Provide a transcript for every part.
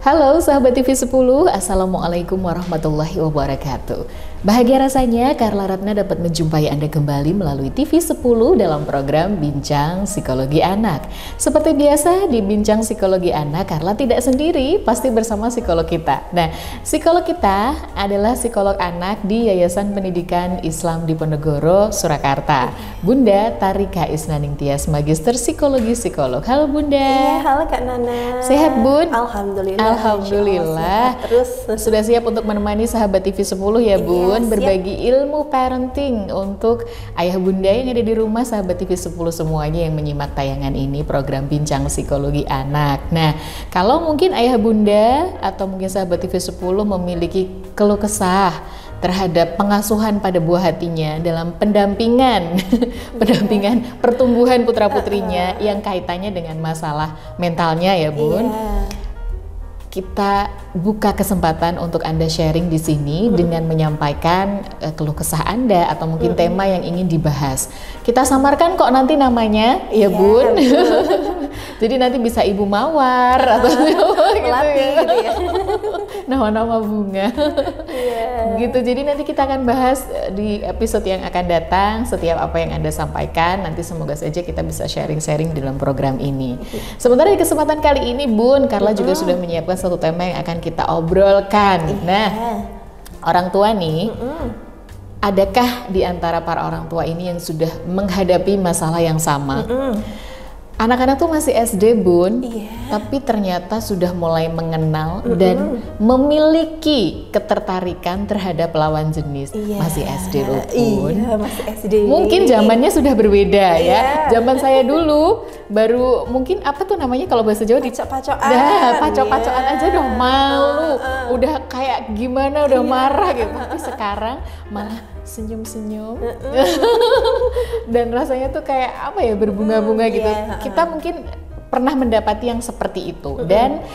Halo sahabat TV 10, Assalamualaikum warahmatullahi wabarakatuh. Bahagia rasanya Carla Ratna dapat menjumpai Anda kembali melalui TV 10 dalam program Bincang Psikologi Anak. Seperti biasa di Bincang Psikologi Anak, Carla tidak sendiri, pasti bersama psikolog kita. Nah, psikolog kita adalah psikolog anak di Yayasan Pendidikan Islam Diponegoro, Surakarta, Bunda Tarika Isnaning Tias, Magister Psikologi Psikolog. Halo Bunda. Iya, halo Kak Nana. Sehat Bun? Alhamdulillah. Alhamdulillah. Terus sudah siap untuk menemani sahabat TV 10 ya Bun, siap. berbagi ilmu parenting untuk ayah bunda yang ada di rumah, sahabat TV 10 semuanya yang menyimak tayangan ini, program Bincang Psikologi Anak. Nah, kalau mungkin ayah bunda atau mungkin sahabat TV 10 memiliki keluh kesah terhadap pengasuhan pada buah hatinya dalam pendampingan pertumbuhan putra-putrinya yang kaitannya dengan masalah mentalnya ya Bun. Kita buka kesempatan untuk Anda sharing di sini dengan menyampaikan keluh kesah Anda atau mungkin tema yang ingin dibahas. Kita samarkan kok nanti namanya ya Bun. Jadi nanti bisa Ibu Mawar atau gitu ya. Nama-nama bunga. Gitu. Jadi nanti kita akan bahas di episode yang akan datang setiap apa yang Anda sampaikan. Nanti semoga saja kita bisa sharing-sharing dalam program ini. Sementara di kesempatan kali ini Bun, Carla juga sudah menyiapkan satu tema yang akan kita obrolkan. Nah, orang tua nih, adakah di antara para orang tua ini yang sudah menghadapi masalah yang sama? Anak-anak tuh masih SD Bun, tapi ternyata sudah mulai mengenal dan memiliki ketertarikan terhadap lawan jenis. Masih SD loh Bun. Masih SD. Mungkin zamannya sudah berbeda ya. Zaman saya dulu baru mungkin apa tuh namanya kalau bahasa Jawa pacok-pacokan. Pacok-pacokan aja udah malu, udah kayak gimana, udah marah gitu. Tapi sekarang malah senyum-senyum dan rasanya tuh kayak apa ya, berbunga-bunga gitu. Kita mungkin pernah mendapati yang seperti itu dan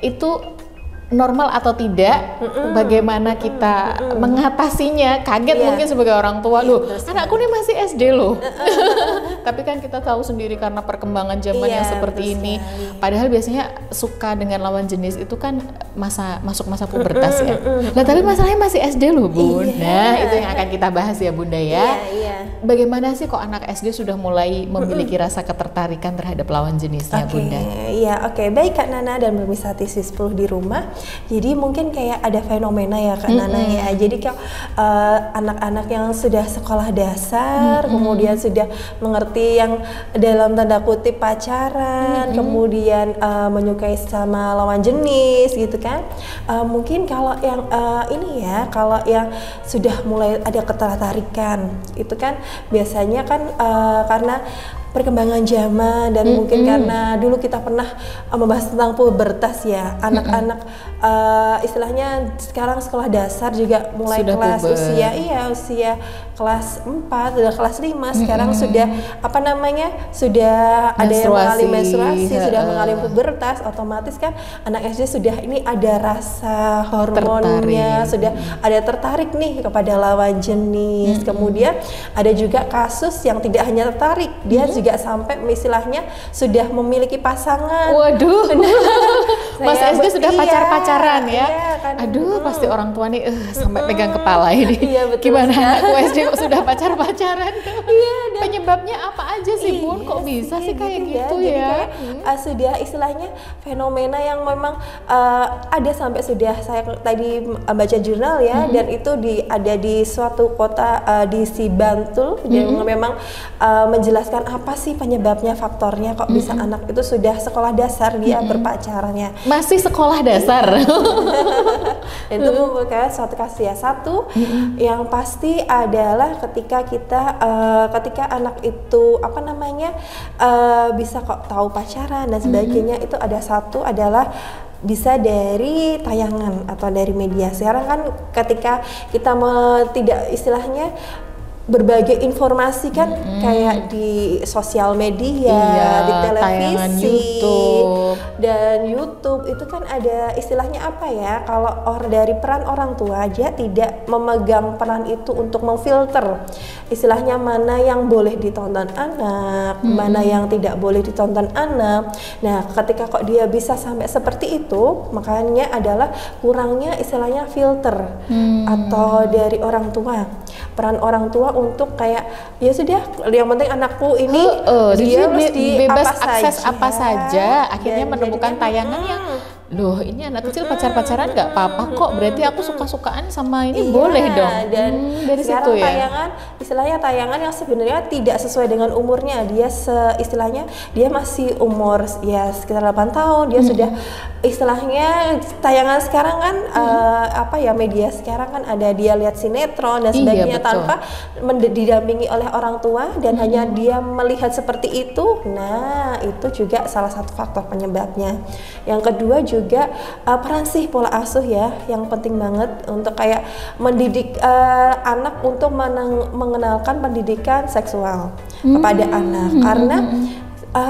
itu normal atau tidak, bagaimana kita mengatasinya. Kaget mungkin sebagai orang tua, loh anakku ini masih SD loh. Tapi kan kita tahu sendiri karena perkembangan zaman yang seperti ini, padahal biasanya suka dengan lawan jenis itu kan masuk masa pubertas ya. Nah tapi masalahnya masih SD loh Bun. Nah itu yang akan kita bahas ya Bunda ya. Bagaimana sih kok anak SD sudah mulai memiliki rasa ketertarikan terhadap lawan jenisnya Bunda? Iya, baik Kak Nana dan pemirsa TV 10 di rumah. Jadi mungkin kayak ada fenomena ya Kak Nana ya. Jadi kalau anak-anak yang sudah sekolah dasar, kemudian sudah mengerti yang dalam tanda kutip pacaran, kemudian menyukai sama lawan jenis gitu kan. Mungkin kalau yang ini ya, kalau yang sudah mulai ada ketertarikan itu kan biasanya kan karena perkembangan zaman dan mungkin karena dulu kita pernah membahas tentang pubertas ya, anak-anak istilahnya sekarang sekolah dasar juga mulai sudah kelas puber. usia kelas 4, sudah kelas 5, sekarang sudah apa namanya, sudah ada yang mengalami menstruasi, sudah mengalami pubertas, otomatis kan anak SD sudah ini ada rasa hormonnya, sudah ada tertarik nih kepada lawan jenis. Kemudian ada juga kasus yang tidak hanya tertarik, dia juga sampai istilahnya sudah memiliki pasangan. Waduh, Mas SD sudah pacar-pacaran ya. Kan, aduh, pasti orang tua nih sampai pegang kepala ini. Betul. Gimana anakku SD kok sudah pacar-pacaran? Penyebabnya apa aja sih Bun? Kok bisa sih kayak gitu Jadi ya? kayak, sudah istilahnya fenomena yang memang ada sampai sudah saya tadi baca jurnal ya, dan itu ada di suatu kota di si Bantul, yang memang menjelaskan apa sih penyebabnya, faktornya kok bisa anak itu sudah sekolah dasar dia berpacarannya. Masih sekolah dasar. Dan itu merupakan suatu kasus ya. Satu yang pasti adalah ketika anak itu apa namanya bisa kok tahu pacaran dan sebagainya, itu ada satu adalah bisa dari tayangan atau dari media. Sekarang kan ketika kita tidak istilahnya berbagai informasi kan kayak di sosial media, di televisi, dan YouTube itu kan ada istilahnya apa ya, kalau dari peran orang tua aja tidak memegang peran itu untuk memfilter istilahnya mana yang boleh ditonton anak, mana yang tidak boleh ditonton anak. Nah, ketika kok dia bisa sampai seperti itu, makanya adalah kurangnya istilahnya filter atau dari orang tua. Peran orang tua untuk kayak ya sudah, yang penting anakku ini dia mesti bebas apa akses saja, apa saja, akhirnya menemukan tayangan yang loh ini anak kecil pacar-pacaran nggak apa-apa kok, berarti aku suka-sukaan sama ini boleh dong. Dan dari sekarang situ ya tayangan, istilahnya tayangan yang sebenarnya tidak sesuai dengan umurnya, dia istilahnya dia masih umur ya sekitar 8 tahun, dia sudah istilahnya tayangan sekarang kan apa ya, media sekarang kan ada dia lihat sinetron dan sebagainya tanpa didampingi oleh orang tua dan hanya dia melihat seperti itu. Nah, itu juga salah satu faktor penyebabnya. Yang kedua juga peran sih pola asuh ya, yang penting banget untuk kayak mendidik anak untuk mengenalkan pendidikan seksual kepada anak, karena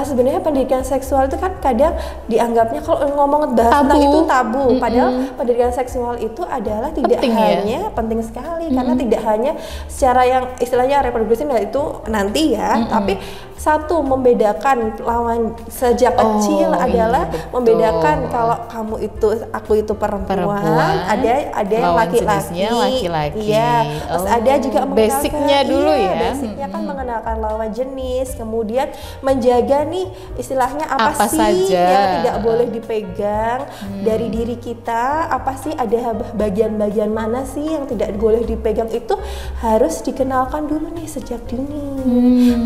sebenarnya pendidikan seksual itu kan kadang dianggapnya kalau ngomong bahas tentang itu tabu, padahal pendidikan seksual itu adalah tidak hanya penting sekali, karena tidak hanya secara yang istilahnya reproduksi itu nanti ya, tapi satu membedakan lawan sejak kecil adalah membedakan kalau kamu itu, aku itu perempuan, ada yang laki-laki, iya, terus ada juga basicnya dulu basicnya kan mengenalkan lawan jenis, kemudian menjaga nih istilahnya apa sih saja yang tidak boleh dipegang dari diri kita, apa sih ada bagian-bagian mana sih yang tidak boleh dipegang, itu harus dikenalkan dulu nih sejak dini.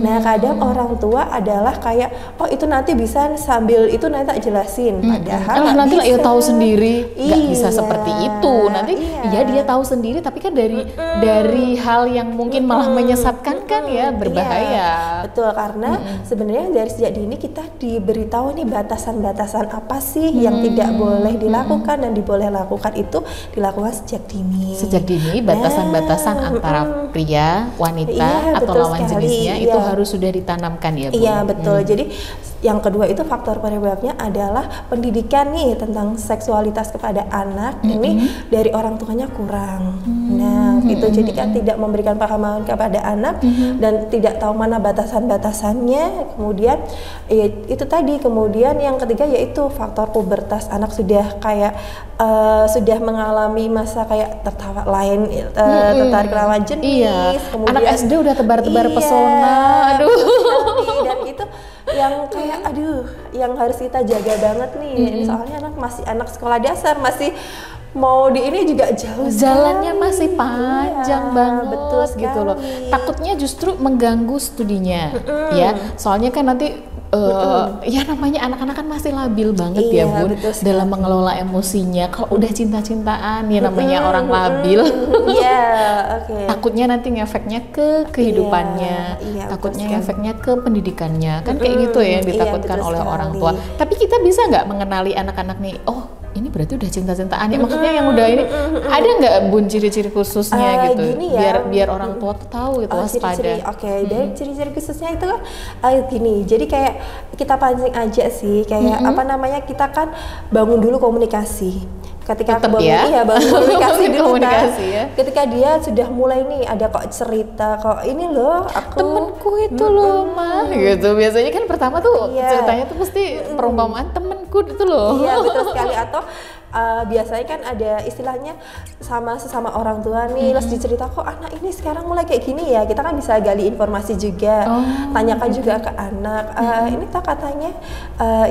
Nah, kadang orang tua adalah kayak oh itu nanti bisa sambil itu nanti tak jelasin, padahal nanti lah ya tahu sendiri, nggak bisa seperti itu nanti. Ya dia tahu sendiri, tapi kan dari hal yang mungkin malah menyesatkan kan ya, berbahaya. Betul, karena sebenarnya dari sejak dini kita diberitahu nih batasan-batasan apa sih yang tidak boleh dilakukan dan diboleh lakukan, itu dilakukan sejak dini. Sejak dini batasan-batasan antara pria, wanita atau lawan jenisnya itu harus sudah ditanamkan ya Bu. Iya betul. Jadi yang kedua itu faktor penyebabnya adalah pendidikan nih tentang seksualitas kepada anak ini dari orang tuanya kurang. Nah itu jadi kan tidak memberikan pemahaman kepada anak dan tidak tahu mana batasan-batasannya. Kemudian itu tadi, kemudian yang ketiga yaitu faktor pubertas, anak sudah kayak sudah mengalami masa kayak tertarik lawan jenis. Kemudian anak SD udah tebar-tebar pesona, aduh. Dan itu yang kayak yang harus kita jaga banget nih, soalnya anak sekolah dasar masih mau di ini juga jauh, jalannya masih panjang banget, betul gitu loh. Takutnya justru mengganggu studinya, ya. Soalnya kan nanti ya namanya anak-anak kan masih labil banget ya Bun, dalam mengelola emosinya. Kalau udah cinta-cintaan ya namanya orang labil. Takutnya nanti ngefeknya ke kehidupannya, takutnya ngefeknya ke pendidikannya, kan kayak gitu ya yang ditakutkan oleh orang tua. Tapi kita bisa nggak mengenali anak-anak nih, oh ini berarti udah cinta-cintaan ya, maksudnya yang udah ini ada nggak Bun ciri-ciri khususnya gitu, biar orang tua tuh tahu gitu, waspada. Dari ciri-ciri khususnya itu kan gini, jadi kayak kita pancing aja sih, kayak apa namanya, kita kan bangun dulu komunikasi. Ketika bangun komunikasi dulu ketika dia sudah mulai nih ada kok cerita, kok ini loh aku temenku itu loh mah gitu, biasanya kan pertama tuh ceritanya tuh pasti perumpamaan temenku itu loh. Iya betul sekali. Atau biasanya kan ada istilahnya sesama orang tua nih, terus dicerita kok anak ini sekarang mulai kayak gini ya, kita kan bisa gali informasi juga, tanyakan juga ke anak, ini tuh katanya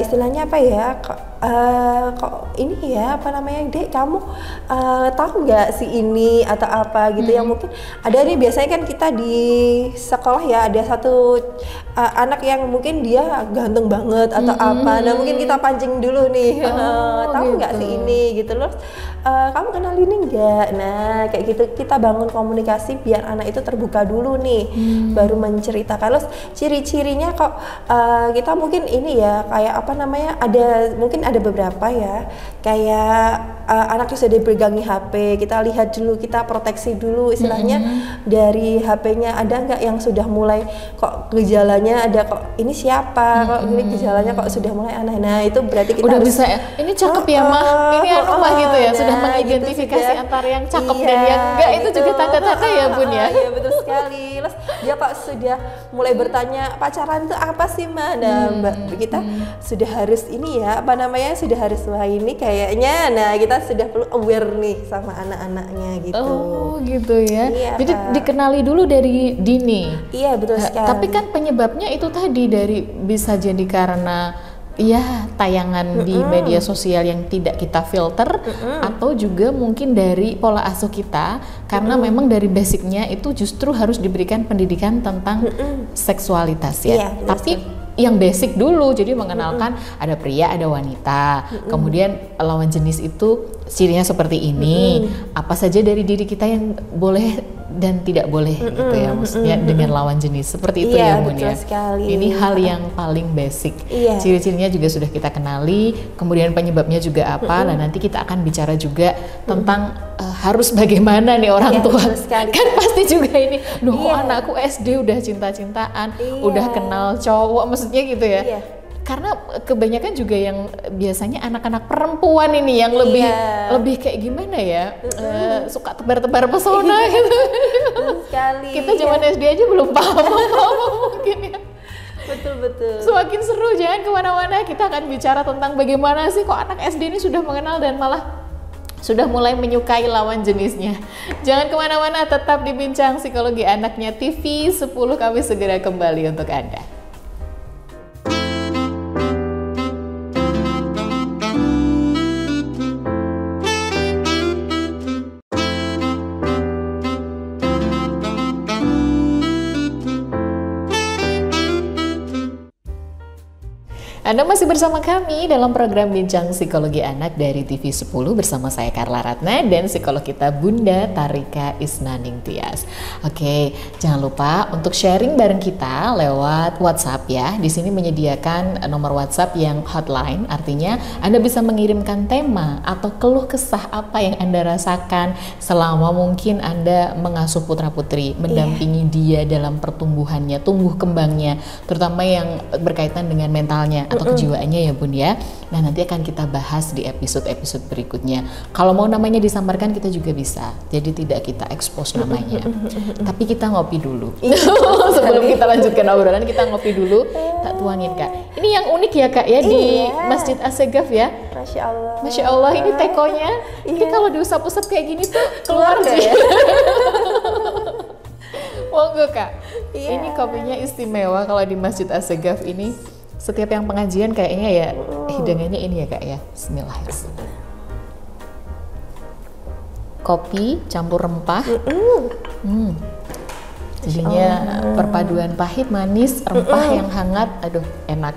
istilahnya apa ya, kok ini ya apa namanya dek, kamu tahu nggak si ini atau apa gitu, yang mungkin ada nih. Biasanya kan kita di sekolah ya ada satu anak yang mungkin dia ganteng banget atau apa, nah mungkin kita pancing dulu nih, tahu nggak si ini gitu loh, kamu kenal ini enggak? Nah kayak gitu kita bangun komunikasi biar anak itu terbuka dulu nih, baru menceritakan. Terus ciri-cirinya kok kita mungkin ini ya kayak apa namanya, mungkin ada beberapa ya, kayak anaknya sudah dipegangi HP, kita lihat dulu, kita proteksi dulu istilahnya dari HP-nya, ada nggak yang sudah mulai kok gejalanya ada, kok ini siapa, kok ini gejalanya kok sudah mulai aneh. Nah itu berarti kita udah bisa ya, ini cakep ya mah, ini rumah gitu ya, sudah gitu, mengidentifikasi sudah. antara yang cakep Iya, dan yang enggak, itu gitu. juga tanda-tanda ya Bun ya. Iya betul sekali. Terus dia kok sudah mulai bertanya pacaran itu apa sih Ma? Nah Mbak kita sudah harus ini ya, apa namanya, sudah harus wah ini kayaknya, nah kita sudah perlu aware nih sama anak-anaknya gitu. Oh gitu ya. Iya, Jadi Kak. dikenali dulu dari dini. Iya betul sekali. Tapi kan penyebabnya itu tadi dari bisa jadi karena ya tayangan di media sosial yang tidak kita filter, atau juga mungkin dari pola asuh kita, karena memang dari basicnya itu justru harus diberikan pendidikan tentang seksualitas ya. Iya, betul Tapi yang basic dulu, jadi mengenalkan ada pria, ada wanita, kemudian lawan jenis itu cirinya seperti ini, apa saja dari diri kita yang boleh dan tidak boleh gitu ya, maksudnya dengan lawan jenis seperti itu Iya, ya Bun betul ya. sekali. Ini hal yang paling basic. Iya. Ciri-cirinya juga sudah kita kenali, kemudian penyebabnya juga apa, dan nanti kita akan bicara juga tentang harus bagaimana nih orang Iya, tua. betul sekali. Kan pasti juga ini, loh kok Iya. anakku SD udah cinta-cintaan, Iya. udah kenal cowok, maksudnya gitu ya. Iya. Karena kebanyakan juga yang biasanya anak-anak perempuan ini yang lebih Iya. lebih kayak gimana ya, suka tebar-tebar pesona gitu. Betul sekali. Kita zaman SD aja belum paham apa-apa mungkin ya. betul. Semakin seru, jangan kemana-mana, kita akan bicara tentang bagaimana sih kok anak SD ini sudah mengenal dan malah sudah mulai menyukai lawan jenisnya. Jangan kemana-mana, tetap di Bincang Psikologi Anaknya TV 10, kami segera kembali untuk Anda. Anda masih bersama kami dalam program Bincang Psikologi Anak dari TV 10 bersama saya Carla Ratna dan psikolog kita Bunda Tarika Isnaning Tias. Oke, jangan lupa untuk sharing bareng kita lewat WhatsApp ya. Di sini menyediakan nomor WhatsApp yang hotline, artinya Anda bisa mengirimkan tema atau keluh kesah apa yang Anda rasakan selama mungkin Anda mengasuh putra-putri, mendampingi dia dalam pertumbuhannya, tumbuh kembangnya, terutama yang berkaitan dengan mentalnya atau kejiwaannya ya Bun ya. Nah nanti akan kita bahas di episode-episode berikutnya. Kalau mau namanya disamarkan kita juga bisa, jadi tidak kita expose namanya. Tapi kita ngopi dulu. Sebelum kita lanjutkan obrolan, kita ngopi dulu. Tak tuangin Kak. Ini yang unik ya Kak ya, di Masjid Assegaf ya. Masya Allah. Masya Allah, ini tekonya. Ini kalau diusap-usap kayak gini tuh keluar sih. Monggo Kak. Ini kopinya istimewa kalau di Masjid Assegaf ini. Setiap yang pengajian kayaknya ya hidangannya ini ya Kak ya. Bismillahirrahmanirrahim. Kopi campur rempah. Jadinya perpaduan pahit, manis, rempah yang hangat. Aduh, enak.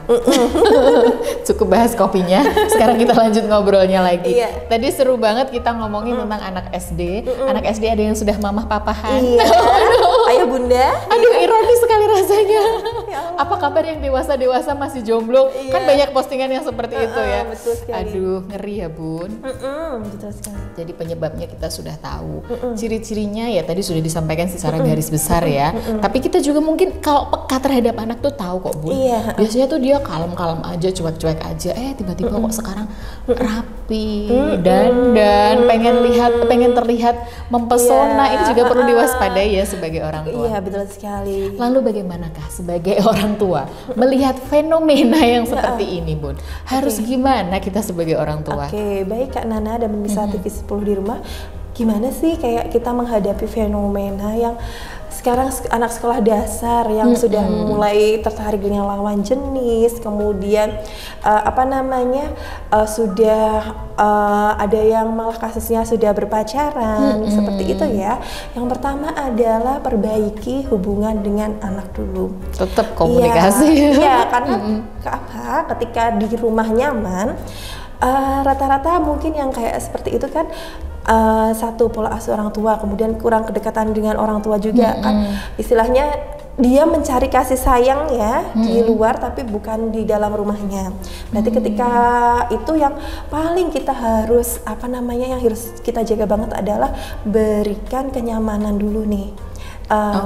Cukup bahas kopinya. Sekarang kita lanjut ngobrolnya lagi. Iya. Tadi seru banget kita ngomongin tentang anak SD. Anak SD ada yang sudah mamah papahan. Iya. Ayah bunda. Aduh, ironis sekali rasanya. Apa kabar yang dewasa-dewasa masih jomblo? Iya. Kan banyak postingan yang seperti itu ya. Betul sekali. Aduh, ngeri ya Bun. Betul sekali. Jadi penyebabnya kita sudah tahu. Ciri-cirinya ya tadi sudah disampaikan secara garis besar ya. Tapi kita juga mungkin kalau peka terhadap anak tuh tahu kok Bun. Iya. Biasanya tuh dia kalem-kalem aja, cuek-cuek aja. Tiba-tiba kok sekarang rapi, dandan, pengen terlihat mempesona. Iya. Ini juga perlu diwaspadai ya sebagai orang tua. Iya betul sekali. Lalu bagaimanakah sebagai orang tua melihat fenomena yang seperti ini Bun? Harus gimana kita sebagai orang tua? Oke, baik Kak Nana dan pemirsa TV 10 di rumah. Gimana sih kayak kita menghadapi fenomena yang sekarang anak sekolah dasar yang sudah mulai tertarik dengan lawan jenis, kemudian sudah ada yang malah kasusnya sudah berpacaran, seperti itu ya. Yang pertama adalah perbaiki hubungan dengan anak dulu. Tetap komunikasi. Iya, karena ketika di rumah nyaman, rata-rata mungkin yang kayak seperti itu kan satu pola asuh orang tua, kemudian kurang kedekatan dengan orang tua juga kan, istilahnya dia mencari kasih sayang ya di luar tapi bukan di dalam rumahnya. Berarti ketika itu yang paling kita harus yang harus kita jaga banget adalah berikan kenyamanan dulu nih.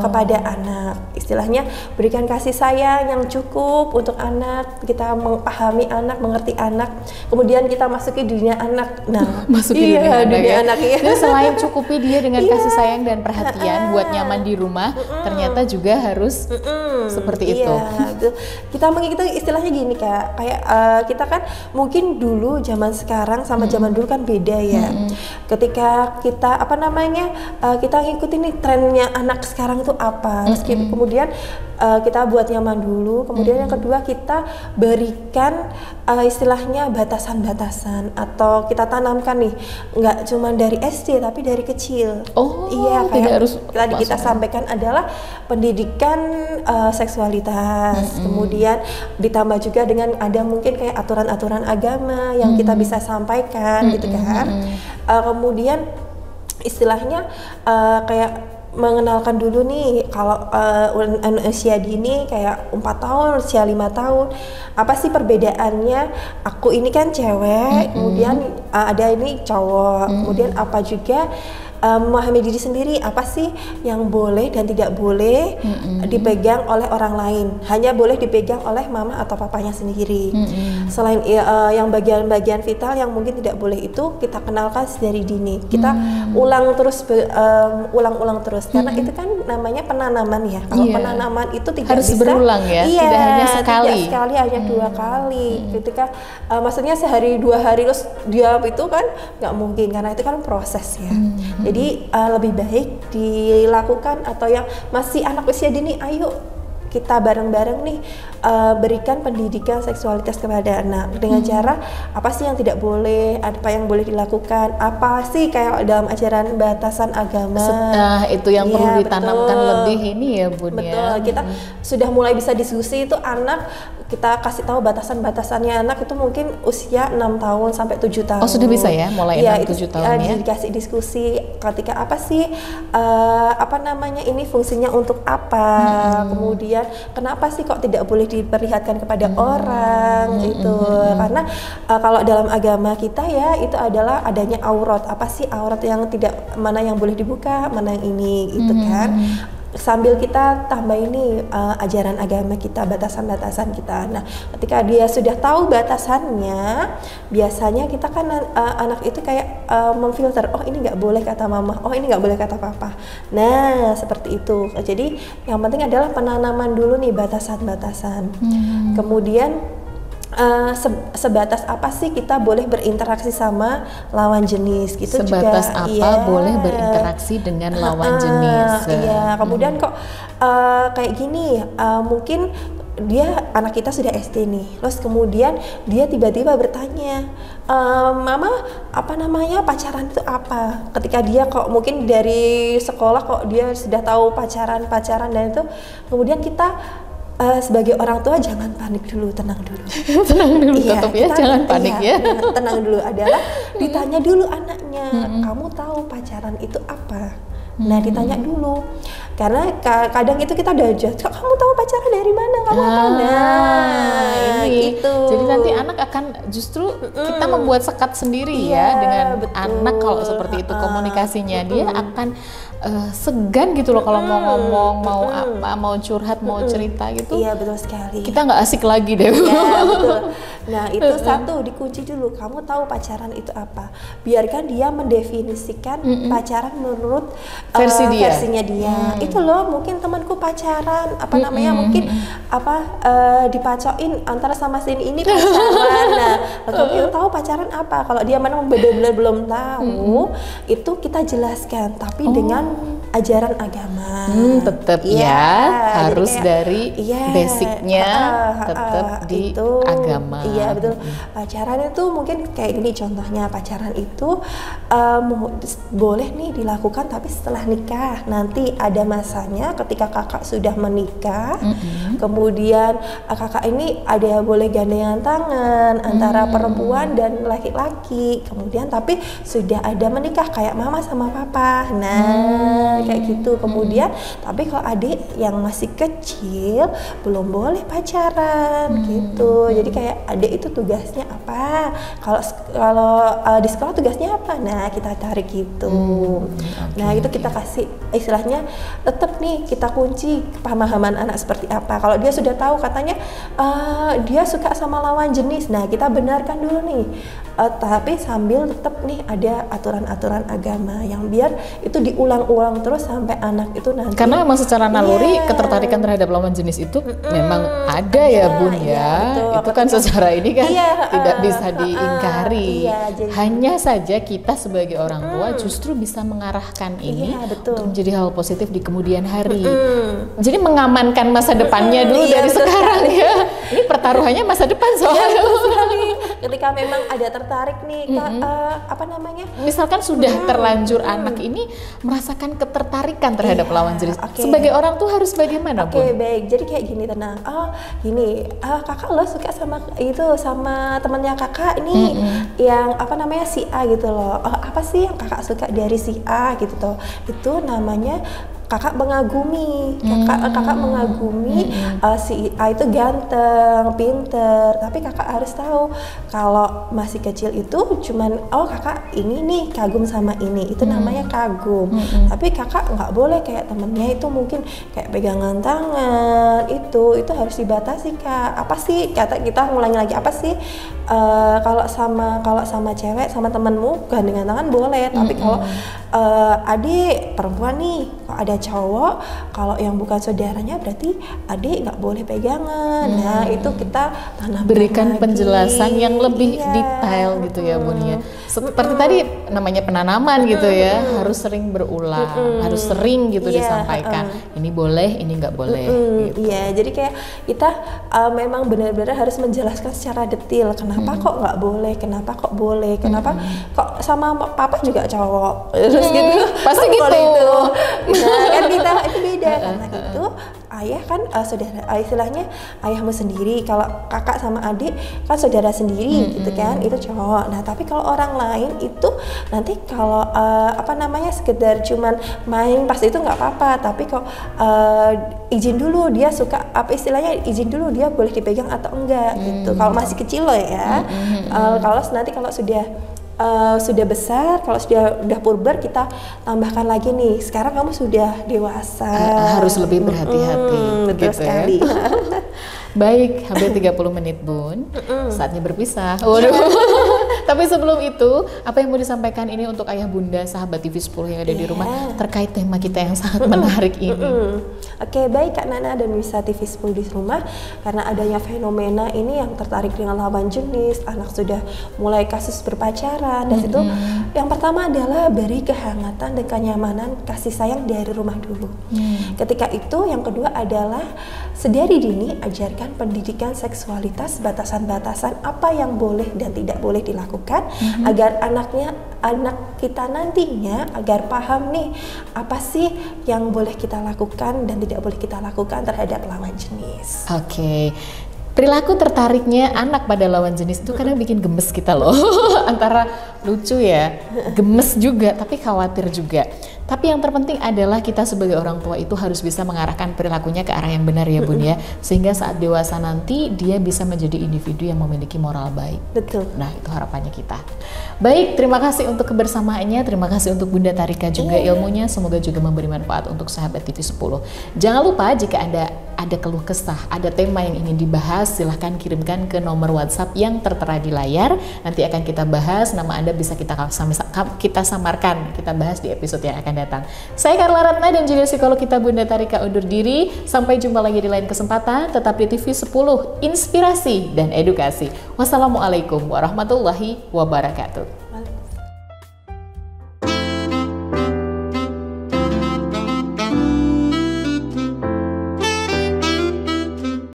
kepada anak. Istilahnya berikan kasih sayang yang cukup untuk anak, kita memahami anak, mengerti anak, kemudian kita masuki dunia anak. Nah, masuki dunia anak ya. Jadi selain cukupi dia dengan kasih sayang dan perhatian buat nyaman di rumah, ternyata juga harus seperti itu. Kita mengikuti istilahnya gini Kak, kayak kita kan mungkin dulu zaman sekarang sama zaman dulu kan beda ya. Ketika kita kita ngikutin nih trennya anak sekarang itu apa, kemudian kita buat nyaman dulu, kemudian yang kedua kita berikan istilahnya batasan-batasan, atau kita tanamkan nih nggak cuma dari SD tapi dari kecil. Iya, kayak harus tadi kita sampaikan adalah pendidikan seksualitas, kemudian ditambah juga dengan ada mungkin kayak aturan-aturan agama yang kita bisa sampaikan gitu kan. Kemudian istilahnya kayak mengenalkan dulu nih kalau usia dini kayak 4 tahun, usia 5 tahun, apa sih perbedaannya, aku ini kan cewek, kemudian ada ini cowok, kemudian apa juga memahami diri sendiri, apa sih yang boleh dan tidak boleh dipegang oleh orang lain, hanya boleh dipegang oleh mama atau papanya sendiri. Selain yang bagian-bagian vital yang mungkin tidak boleh itu kita kenalkan dari dini, kita ulang ulang terus karena itu kan namanya penanaman ya. Kalau penanaman itu tidak harus bisa berulang ya, tidak hanya sekali. Tidak sekali, hanya 2 kali. Ketika maksudnya sehari 2 hari terus dia itu kan nggak mungkin, karena itu kan proses ya. Jadi lebih baik dilakukan, atau yang masih anak usia dini, ayo kita bareng-bareng nih berikan pendidikan seksualitas kepada anak dengan cara apa sih yang tidak boleh, apa yang boleh dilakukan, apa sih kayak dalam ajaran batasan agama. Itu yang perlu ditanamkan lebih ini ya Bun. Betul, kita sudah mulai bisa diskusi itu anak, kita kasih tahu batasan-batasannya anak itu mungkin usia 6 tahun sampai 7 tahun. Oh, sudah bisa ya mulai 6-7 tahun ya. Dikasih diskusi ketika apa sih ini fungsinya untuk apa, kemudian kenapa sih kok tidak boleh diperlihatkan kepada orang itu, karena kalau dalam agama kita ya itu adalah adanya aurat. Apa sih aurat yang tidak, mana yang boleh dibuka, mana yang ini gitu kan. Sambil kita tambah ini ajaran agama kita, batasan-batasan kita. Nah, ketika dia sudah tahu batasannya, biasanya kita kan anak itu kayak memfilter, oh ini nggak boleh kata mama, oh ini nggak boleh kata papa. Nah, seperti itu. Jadi yang penting adalah penanaman dulu nih batasan-batasan. Kemudian sebatas apa sih kita boleh berinteraksi sama lawan jenis gitu. Sebatas juga apa boleh berinteraksi dengan lawan jenis. Iya, kemudian kok kayak gini, mungkin dia anak kita sudah SD nih, terus kemudian dia tiba-tiba bertanya, mama pacaran itu apa? Ketika dia kok mungkin dari sekolah kok dia sudah tahu pacaran dan itu, kemudian kita sebagai orang tua jangan panik dulu, tenang dulu. Tenang dulu, tetap ya, jangan panik ya. Tenang dulu adalah ditanya dulu anaknya, kamu tahu pacaran itu apa? Nah, ditanya dulu, karena kadang itu kita udah judge, kamu tahu pacaran dari mana, kamu apa? Nah, ini gitu. Jadi nanti anak akan justru kita membuat sekat sendiri ya dengan anak. Kalau seperti itu komunikasinya, dia akan segan gitu loh kalau mau ngomong, mau apa, mau curhat, mau cerita gitu. Iya, betul sekali. Kita nggak asik lagi deh. Iya, betul. Nah, itu satu, dikunci dulu. Kamu tahu pacaran itu apa? Biarkan dia mendefinisikan pacaran menurut versinya dia. Itu loh, mungkin temanku pacaran, mungkin dipacoin antara sama si ini pacaran. Nah, kamu tahu pacaran apa? Kalau dia memang benar-benar belum tahu, itu kita jelaskan, tapi dengan ajaran agama. Tetap harus dari basicnya tetap di agama. Iya, betul. Pacaran itu mungkin kayak gini contohnya, pacaran itu boleh nih dilakukan tapi setelah nikah. Nanti ada masanya ketika kakak sudah menikah, kemudian kakak ini ada boleh gandengan tangan antara perempuan dan laki-laki, kemudian tapi sudah ada menikah kayak mama sama papa. Nah, kayak gitu. Kemudian tapi kalau adik yang masih kecil belum boleh pacaran gitu. Jadi kayak adik itu tugasnya apa? Kalau di sekolah tugasnya apa? Nah, kita tarik gitu. Nah, itu kita kasih istilahnya tetap nih kita kunci pemahaman anak seperti apa. Kalau dia sudah tahu katanya dia suka sama lawan jenis, nah kita benarkan dulu nih. Tapi sambil tetap nih ada aturan-aturan agama yang biar itu diulang-ulang terus sampai anak itu nanti. Karena memang secara naluri ketertarikan terhadap lawan jenis itu memang ada ya Bun ya. Betul. Itu kan secara ini kan tidak bisa diingkari. Hanya saja kita sebagai orang tua justru bisa mengarahkan ini untuk menjadi hal positif di kemudian hari. Jadi mengamankan masa depannya dulu dari sekarang ya. Ini pertaruhannya masa depan soalnya. Ketika memang ada tertarik nih, apa namanya? Misalkan sudah terlanjur anak ini merasakan ketertarikan terhadap lawan jenis. Sebagai orang tuh harus bagaimana, Bun? Baik. Jadi kayak gini, tenang. Kakak lo suka sama temannya kakak nih, yang apa namanya si A gitu loh. Apa sih yang kakak suka dari si A gitu tuh? Itu namanya kakak mengagumi, kakak mengagumi si A itu ganteng, pinter, tapi kakak harus tahu kalau masih kecil itu cuman kakak ini nih kagum sama ini, itu namanya kagum. Tapi kakak nggak boleh kayak temennya itu mungkin kayak pegangan tangan, itu harus dibatasi kak. Apa sih kita ngulangi lagi apa sih? Kalau sama cewek sama temenmu gandengan tangan boleh, tapi kalau adik perempuan nih, kalau ada cowok, kalau yang bukan saudaranya berarti adik nggak boleh pegangan. Nah itu kita berikan lagi penjelasan yang lebih detail gitu ya Bun ya. Seperti tadi namanya penanaman gitu ya, harus sering berulang, harus sering gitu disampaikan. Ini boleh, ini nggak boleh. Gitu. Iya, jadi kayak kita memang benar-benar harus menjelaskan secara detail. Kenapa kok nggak boleh? Kenapa kok boleh? Kenapa kok sama papa juga cowok? Terus gitu. Pasti gitu. Itu. Nah, kan kita itu beda karena itu ayah kan saudara, istilahnya ayahmu sendiri. Kalau kakak sama adik kan saudara sendiri gitu kan, itu cowok. Nah tapi kalau orang lain itu nanti kalau apa namanya sekedar cuman main pas itu nggak apa-apa, tapi kok izin dulu dia suka, apa istilahnya izin dulu dia boleh dipegang atau enggak gitu. Kalau masih kecil loh ya. Kalau nanti kalau sudah besar, kalau udah purba kita tambahkan lagi nih. Sekarang kamu sudah dewasa, harus lebih berhati-hati. Betul gitu sekali. Ya. Baik, hampir 30 menit Bun. Saatnya berpisah. Waduh. Tapi sebelum itu, apa yang mau disampaikan ini untuk ayah bunda sahabat TV 10 yang ada di rumah terkait tema kita yang sangat menarik ini? Oke, baik Kak Nana dan bisa TV 10 di rumah, karena adanya fenomena ini yang tertarik dengan lawan jenis, anak sudah mulai kasus berpacaran, dan itu yang pertama adalah beri kehangatan dan kenyamanan kasih sayang dari rumah dulu. Ketika itu yang kedua adalah sedari dini ajarkan pendidikan seksualitas, batasan-batasan apa yang boleh dan tidak boleh dilakukan, agar anak kita nantinya agar paham nih apa sih yang boleh kita lakukan dan tidak boleh kita lakukan terhadap lawan jenis. Oke. Perilaku tertariknya anak pada lawan jenis itu kadang bikin gemes kita loh. Antara lucu ya, gemes juga, tapi khawatir juga. Tapi yang terpenting adalah kita sebagai orang tua itu harus bisa mengarahkan perilakunya ke arah yang benar ya Bun ya. Sehingga saat dewasa nanti dia bisa menjadi individu yang memiliki moral baik. Betul. Nah itu harapannya kita. Baik, terima kasih untuk kebersamaannya. Terima kasih untuk Bunda Tarika juga ilmunya. Semoga juga memberi manfaat untuk sahabat TV 10. Jangan lupa jika ada keluh kesah, ada tema yang ingin dibahas, silahkan kirimkan ke nomor WhatsApp yang tertera di layar. Nanti akan kita bahas, nama Anda bisa kita samarkan, kita bahas di episode yang akan datang. Saya Carla Ratna dan juga psikolog kita Bunda Tarika undur diri. Sampai jumpa lagi di lain kesempatan. Tetap di TV 10, inspirasi dan edukasi. Wassalamualaikum warahmatullahi wabarakatuh.